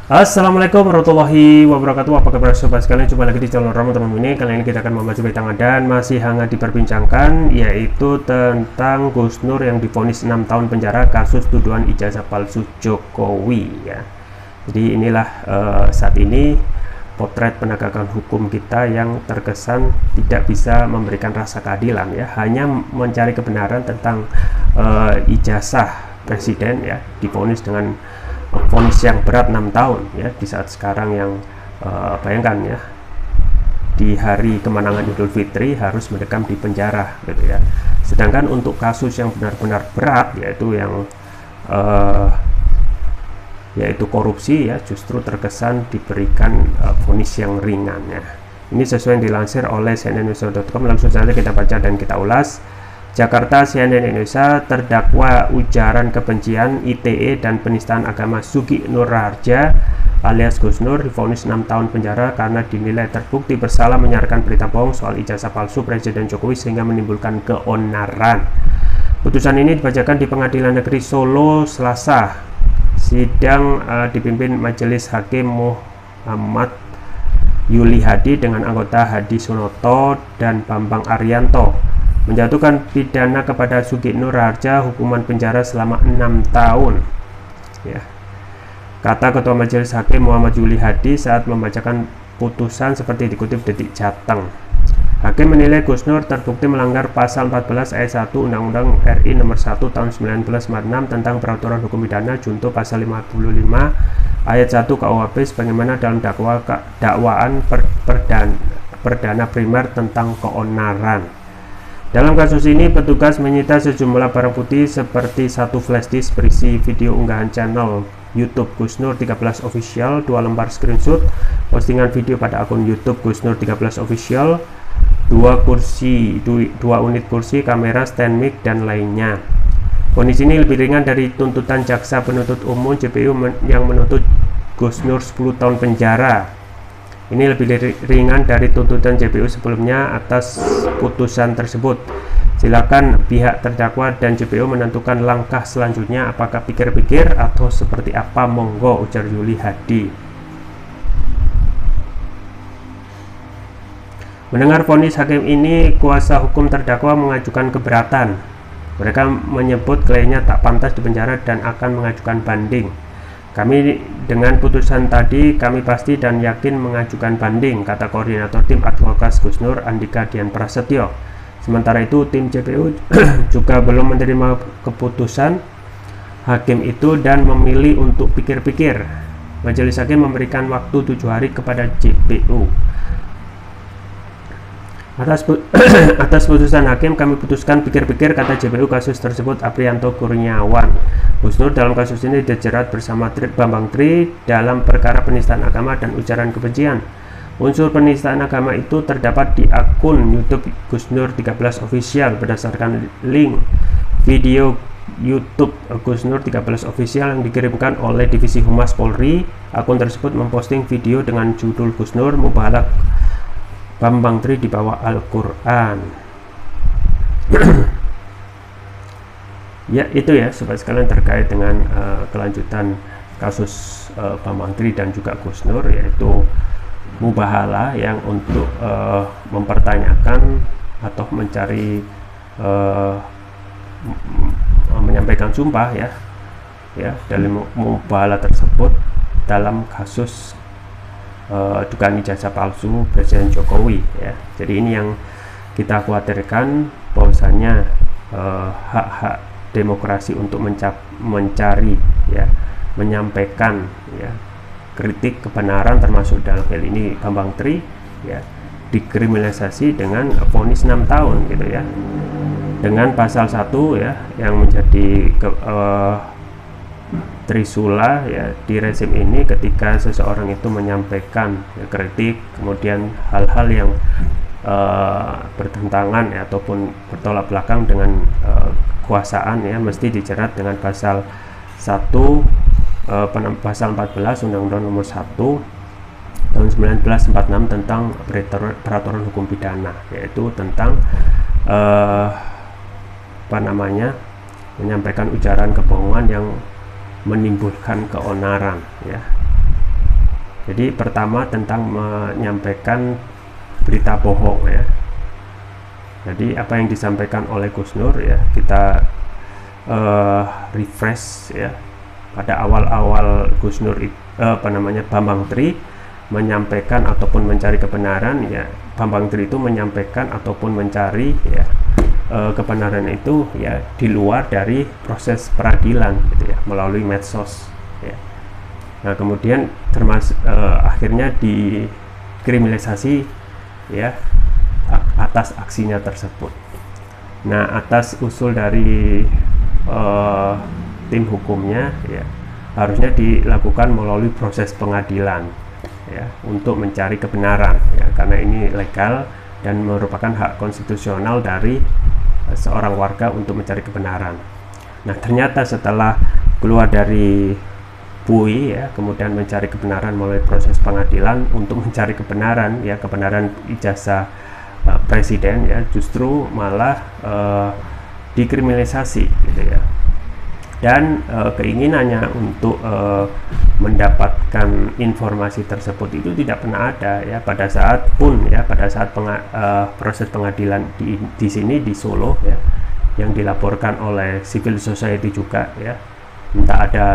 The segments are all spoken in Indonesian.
Assalamualaikum warahmatullahi wabarakatuh. Apa kabar sobat sekalian? Jumpa lagi di channel Rama teman ini. Kali ini kita akan membahas berita dan masih hangat diperbincangkan, yaitu tentang Gus Nur yang divonis 6 tahun penjara kasus tuduhan ijazah palsu Jokowi ya. Jadi inilah saat ini potret penegakan hukum kita yang terkesan tidak bisa memberikan rasa keadilan ya, hanya mencari kebenaran tentang ijazah presiden ya, divonis dengan vonis yang berat 6 tahun ya, di saat sekarang yang bayangkan ya, di hari kemenangan Idul Fitri harus mendekam di penjara gitu ya. Sedangkan untuk kasus yang benar-benar berat, yaitu yang yaitu korupsi ya, justru terkesan diberikan vonis yang ringan ya. Ini sesuai yang dilansir oleh cnnindonesia.com. Langsung saja kita baca dan kita ulas. Jakarta, CNN Indonesia, terdakwa ujaran kebencian ITE dan penistaan agama Sugi Nur Harja alias Gus Nur divonis 6 tahun penjara karena dinilai terbukti bersalah menyiarkan berita bohong soal ijazah palsu Presiden Jokowi sehingga menimbulkan keonaran. Putusan ini dibacakan di Pengadilan Negeri Solo Selasa. Sidang dipimpin Majelis Hakim Muhammad Yuli Hadi dengan anggota Hadi Sunoto dan Bambang Arianto, menjatuhkan pidana kepada Sugi Nur Harja hukuman penjara selama 6 tahun ya, kata Ketua Majelis Hakim Muhammad Yuli Hadi saat membacakan putusan seperti dikutip Detik Jateng. Hakim menilai Gus Nur terbukti melanggar pasal 14 ayat 1 Undang-Undang RI nomor 1 tahun 1946 tentang peraturan hukum pidana junto pasal 55 ayat 1 KUHP sebagaimana dalam dakwaan perdana primer tentang keonaran. Dalam kasus ini, petugas menyita sejumlah barang bukti seperti satu flash disk berisi video unggahan channel YouTube Gus Nur 13 Official, 2 lembar screenshot postingan video pada akun YouTube Gus Nur 13 Official, 2 unit kursi, kamera, stand mic, dan lainnya. Vonis ini lebih ringan dari tuntutan jaksa penuntut umum JPU yang menuntut Gus Nur 10 tahun penjara. Ini lebih ringan dari tuntutan JPU sebelumnya atas putusan tersebut. Silakan pihak terdakwa dan JPU menentukan langkah selanjutnya, apakah pikir-pikir atau seperti apa, monggo, ujar Yuli Hadi. Mendengar vonis hakim ini, kuasa hukum terdakwa mengajukan keberatan. Mereka menyebut kliennya tak pantas dipenjara dan akan mengajukan banding. Kami dengan putusan tadi, kami pasti dan yakin mengajukan banding, kata koordinator tim advokat Gus Nur Andika Dian Prasetyo. Sementara itu, tim JPU juga belum menerima keputusan hakim itu dan memilih untuk pikir-pikir. Majelis hakim memberikan waktu 7 hari kepada JPU. Atas putusan hakim, kami putuskan pikir-pikir, kata JPU kasus tersebut Aprianto Kurniawan. Gus Nur dalam kasus ini dijerat bersama Bambang Tri dalam perkara penistaan agama dan ujaran kebencian. Unsur penistaan agama itu terdapat di akun YouTube Gus Nur 13 Official berdasarkan link video YouTube Gus Nur 13 Official yang dikirimkan oleh Divisi Humas Polri. Akun tersebut memposting video dengan judul Gus Nur mubalak Bambang Tri di bawah Al-Quran. Ya, itu ya sobat sekalian terkait dengan kelanjutan kasus Bambang Tri dan juga Gus Nur, yaitu mubahala yang untuk mempertanyakan atau mencari menyampaikan sumpah ya dalam mubahala tersebut dalam kasus dugaan ijazah palsu Presiden Jokowi ya. Jadi ini yang kita khawatirkan, bahwasanya hak-hak demokrasi untuk mencari ya, menyampaikan ya kritik kebenaran, termasuk dalam hal ini Bambang Tri ya, dikriminalisasi dengan vonis 6 tahun gitu ya, dengan pasal 1 ya yang menjadi trisula ya di rezim ini, ketika seseorang itu menyampaikan ya, kritik, kemudian hal-hal yang bertentangan ya, ataupun bertolak belakang dengan kekuasaan ya, mesti dijerat dengan pasal 1 pasal 14 Undang-Undang nomor 1 tahun 1946 tentang peraturan hukum pidana, yaitu tentang menyampaikan ujaran kebohongan yang menimbulkan keonaran ya. Jadi pertama tentang menyampaikan berita bohong ya. Jadi apa yang disampaikan oleh Gus Nur ya, kita refresh ya. Pada awal-awal Gus Nur Bambang Tri menyampaikan ataupun mencari kebenaran ya, Bambang Tri itu menyampaikan ataupun mencari ya kebenaran itu ya di luar dari proses peradilan gitu ya, melalui medsos ya. Nah kemudian termasuk akhirnya dikriminalisasi ya atas aksinya tersebut. Nah atas usul dari tim hukumnya ya, harusnya dilakukan melalui proses pengadilan ya, untuk mencari kebenaran ya, karena ini legal dan merupakan hak konstitusional dari seorang warga untuk mencari kebenaran. Nah ternyata setelah keluar dari BUI ya, kemudian mencari kebenaran melalui proses pengadilan untuk mencari kebenaran ya, kebenaran ijazah presiden ya, justru malah dikriminalisasi gitu ya. Dan keinginannya untuk mendapatkan informasi tersebut itu tidak pernah ada ya, pada saat proses pengadilan di sini di Solo ya, yang dilaporkan oleh civil society juga ya, entah ada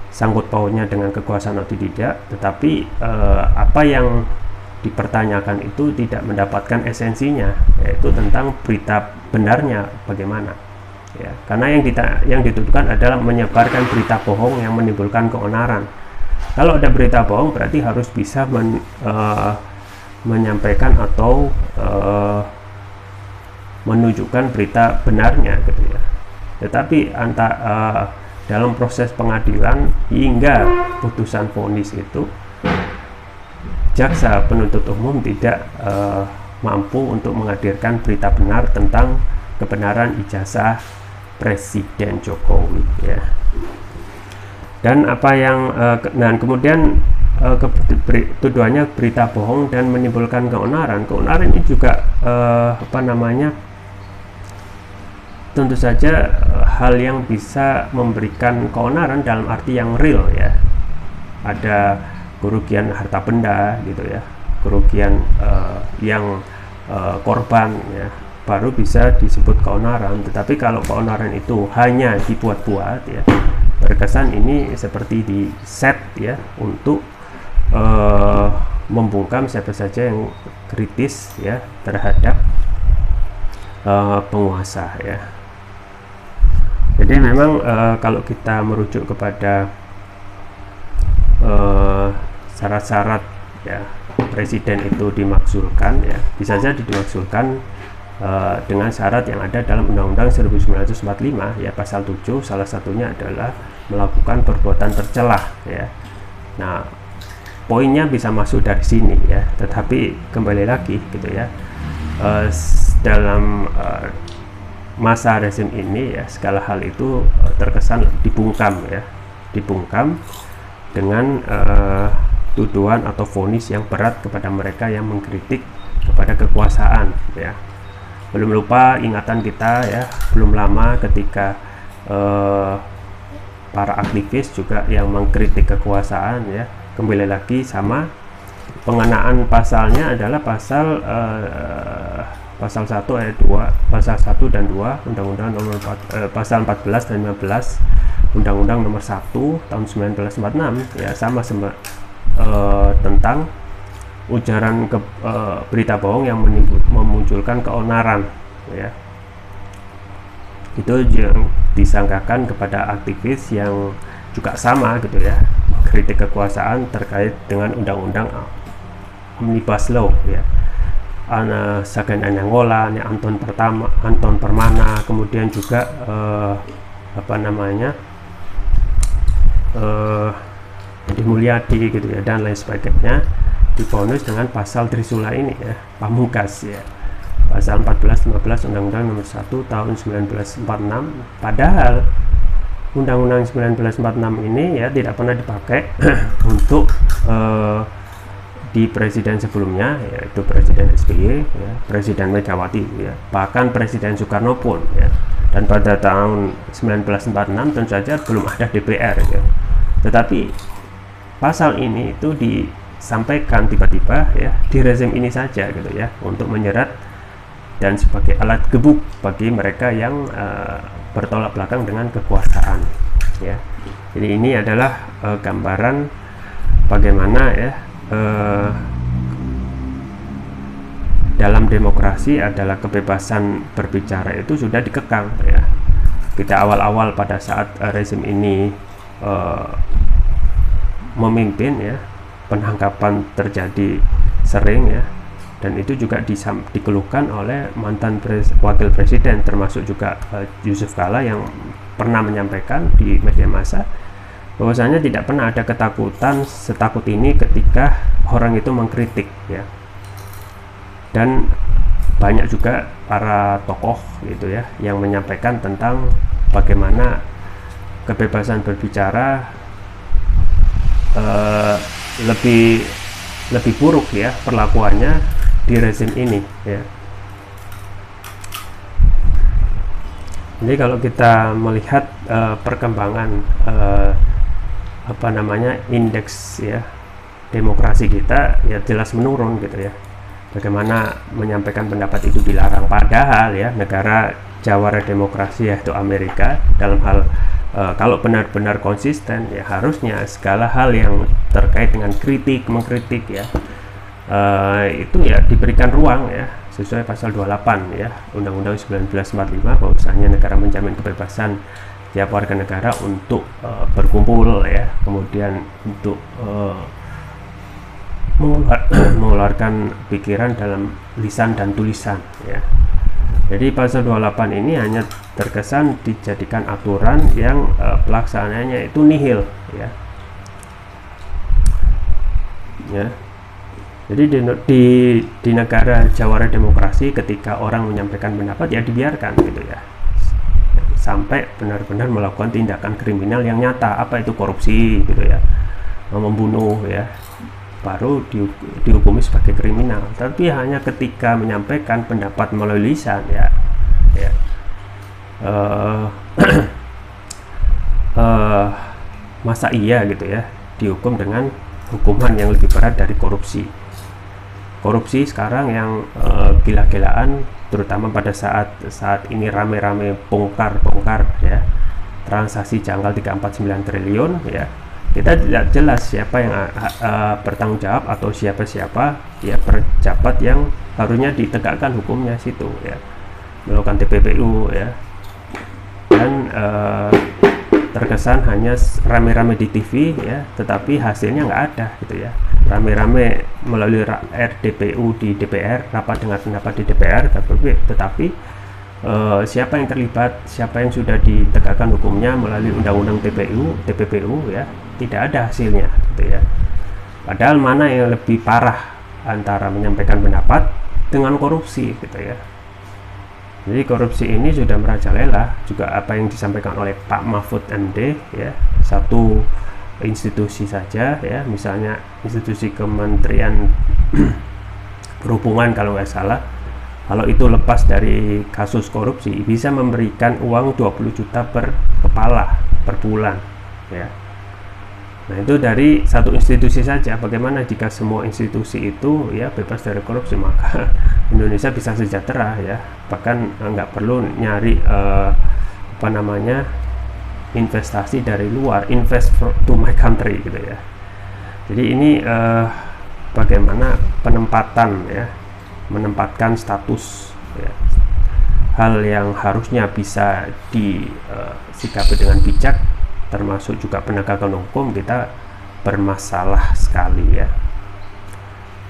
sangkut pautnya dengan kekuasaan atau tidak, tetapi apa yang dipertanyakan itu tidak mendapatkan esensinya, yaitu tentang berita benarnya bagaimana ya, karena yang dituduhkan adalah menyebarkan berita bohong yang menimbulkan keonaran. Kalau ada berita bohong berarti harus bisa menyampaikan atau menunjukkan berita benarnya gitu ya. Tetapi dalam proses pengadilan hingga putusan vonis itu, jaksa penuntut umum tidak mampu untuk menghadirkan berita benar tentang kebenaran ijazah Presiden Jokowi ya. Dan apa yang dan kemudian tuduhannya berita bohong dan menimbulkan keonaran. Keonaran ini juga tentu saja hal yang bisa memberikan keonaran dalam arti yang real ya. Ada kerugian harta benda gitu ya, kerugian yang korban ya, baru bisa disebut keonaran. Tetapi kalau keonaran itu hanya dibuat-buat ya, terkesan ini seperti di set ya untuk membungkam siapa saja yang kritis ya terhadap penguasa ya. Jadi memang kalau kita merujuk kepada syarat-syarat ya presiden itu dimakzulkan ya, bisa saja dimakzulkan dengan syarat yang ada dalam Undang-Undang 1945 ya, pasal 7, salah satunya adalah melakukan perbuatan tercelah ya. Nah poinnya bisa masuk dari sini ya, tetapi kembali lagi gitu ya, dalam masa rezim ini ya, segala hal itu terkesan dibungkam ya, dibungkam dengan tuduhan atau vonis yang berat kepada mereka yang mengkritik kepada kekuasaan ya. Belum lupa ingatan kita ya, belum lama ketika para aktivis juga yang mengkritik kekuasaan ya, kembali lagi sama pengenaan pasalnya adalah pasal 1 ayat 2, pasal 1 dan 2 Undang-Undang nomor 4, pasal 14 dan 15 Undang-Undang nomor 1 tahun 1946 ya, sama tentang ujaran berita bohong yang memunculkan keonaran ya. Itu yang disangkakan kepada aktivis yang juga sama gitu ya, kritik kekuasaan terkait dengan undang-undang Omnibus Law ya. Sagan Anyangola, Anton Permana, kemudian juga Edi Mulyadi gitu ya, dan lain sebagainya, divonis dengan pasal Trisula ini ya, Pamungkas ya, pasal 14-15 Undang-Undang nomor 1 tahun 1946. Padahal Undang-Undang 1946 ini ya tidak pernah dipakai untuk di presiden sebelumnya, yaitu Presiden SBY ya, Presiden Megawati ya, bahkan Presiden Soekarno pun ya. Dan pada tahun 1946 tentu saja belum ada DPR ya. Tetapi pasal ini itu disampaikan tiba-tiba ya di rezim ini saja gitu ya, untuk menyerat dan sebagai alat gebuk bagi mereka yang bertolak belakang dengan kekuasaan ya. Jadi ini adalah gambaran bagaimana ya dalam demokrasi adalah kebebasan berbicara itu sudah dikekang ya. Kita awal-awal pada saat rezim ini memimpin ya, penangkapan terjadi sering ya, dan itu juga dikeluhkan oleh mantan wakil presiden, termasuk juga Yusuf Kala, yang pernah menyampaikan di media massa bahwasanya tidak pernah ada ketakutan setakut ini ketika orang itu mengkritik ya. Dan banyak juga para tokoh gitu ya yang menyampaikan tentang bagaimana kebebasan berbicara lebih buruk ya perlakuannya di rezim ini ya. Jadi kalau kita melihat perkembangan indeks ya demokrasi kita ya jelas menurun gitu ya. Bagaimana menyampaikan pendapat itu dilarang, padahal ya negara jawara demokrasi yaitu Amerika dalam hal kalau benar-benar konsisten ya harusnya segala hal yang terkait dengan mengkritik ya itu ya diberikan ruang ya sesuai pasal 28 ya Undang-Undang 1945, bahwasanya negara menjamin kebebasan setiap warga negara untuk berkumpul ya, kemudian untuk mengeluarkan pikiran dalam lisan dan tulisan ya. Jadi pasal 28 ini hanya terkesan dijadikan aturan yang pelaksanaannya itu nihil ya. Ya. Jadi di negara jawara demokrasi ketika orang menyampaikan pendapat ya dibiarkan gitu ya. Sampai benar-benar melakukan tindakan kriminal yang nyata, apa itu korupsi gitu ya. Membunuh ya, baru dihukumi sebagai kriminal. Tapi hanya ketika menyampaikan pendapat melalui lisan ya, masa iya gitu ya dihukum dengan hukuman yang lebih berat dari korupsi sekarang yang gila-gilaan, terutama pada saat ini rame-rame bongkar ya transaksi janggal 349 triliun ya. Kita tidak jelas siapa yang bertanggung jawab atau siapa ya pejabat yang harusnya ditegakkan hukumnya situ ya, melakukan TPPU ya, dan terkesan hanya rame-rame di TV ya, tetapi hasilnya nggak ada gitu ya. Rame-rame melalui RDPU di DPR, rapat dengar pendapat di DPR, tetapi siapa yang terlibat, siapa yang sudah ditegakkan hukumnya melalui undang-undang TPPU ya, tidak ada hasilnya gitu ya. Padahal mana yang lebih parah antara menyampaikan pendapat dengan korupsi gitu ya. Jadi korupsi ini sudah merajalela, juga apa yang disampaikan oleh Pak Mahfud MD ya, satu institusi saja ya, misalnya institusi Kementerian Perhubungan kalau nggak salah, kalau itu lepas dari kasus korupsi bisa memberikan uang 20 juta per kepala per bulan ya. Nah itu dari satu institusi saja. Bagaimana jika semua institusi itu ya bebas dari korupsi, maka Indonesia bisa sejahtera ya, bahkan nggak perlu nyari investasi dari luar, invest to my country gitu ya. Jadi ini bagaimana menempatkan status ya, hal yang harusnya bisa disikapi dengan bijak, termasuk juga penegakan hukum, kita bermasalah sekali ya.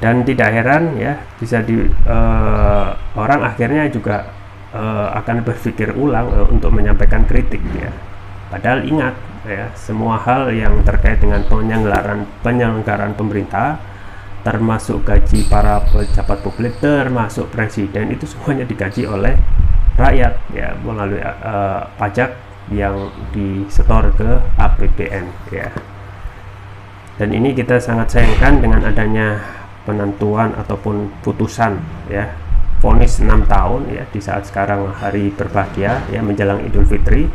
Dan tidak heran ya, bisa orang akhirnya juga akan berpikir ulang untuk menyampaikan kritik ya. Padahal ingat ya, semua hal yang terkait dengan penyelenggaraan pemerintah, termasuk gaji para pejabat publik, termasuk presiden, itu semuanya digaji oleh rakyat ya, melalui pajak yang disetor ke APBN ya. Dan ini kita sangat sayangkan dengan adanya penentuan ataupun putusan ya, vonis 6 tahun ya, di saat sekarang hari berbahagia ya, menjelang Idul Fitri.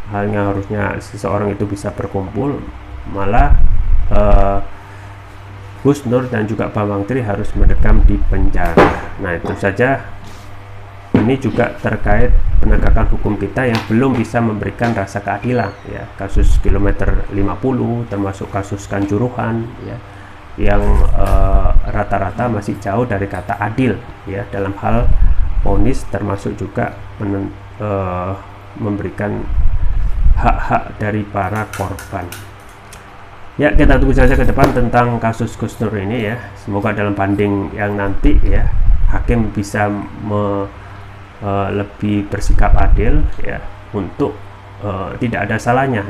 Halnya harusnya seseorang itu bisa berkumpul, malah Gus Nur dan juga Bambang Tri harus mendekam di penjara. Nah, itu saja. Ini juga terkait penegakan hukum kita yang belum bisa memberikan rasa keadilan, ya. Kasus kilometer 50 termasuk kasus Kanjuruhan, ya, yang rata-rata masih jauh dari kata adil, ya, dalam hal vonis, termasuk juga memberikan hak-hak dari para korban. Ya, kita tunggu saja ke depan tentang kasus Gus Nur ini, ya. Semoga dalam banding yang nanti, ya, hakim bisa lebih bersikap adil, ya, untuk tidak ada salahnya,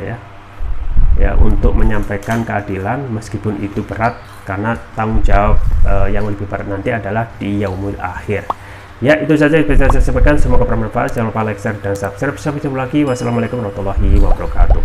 ya, untuk menyampaikan keadilan meskipun itu berat, karena tanggung jawab yang lebih berat nanti adalah di yaumul akhir. Ya, itu saja yang bisa saya sampaikan. Semoga bermanfaat. Jangan lupa like, share, dan subscribe. Sampai jumpa lagi. Wassalamualaikum warahmatullahi wabarakatuh.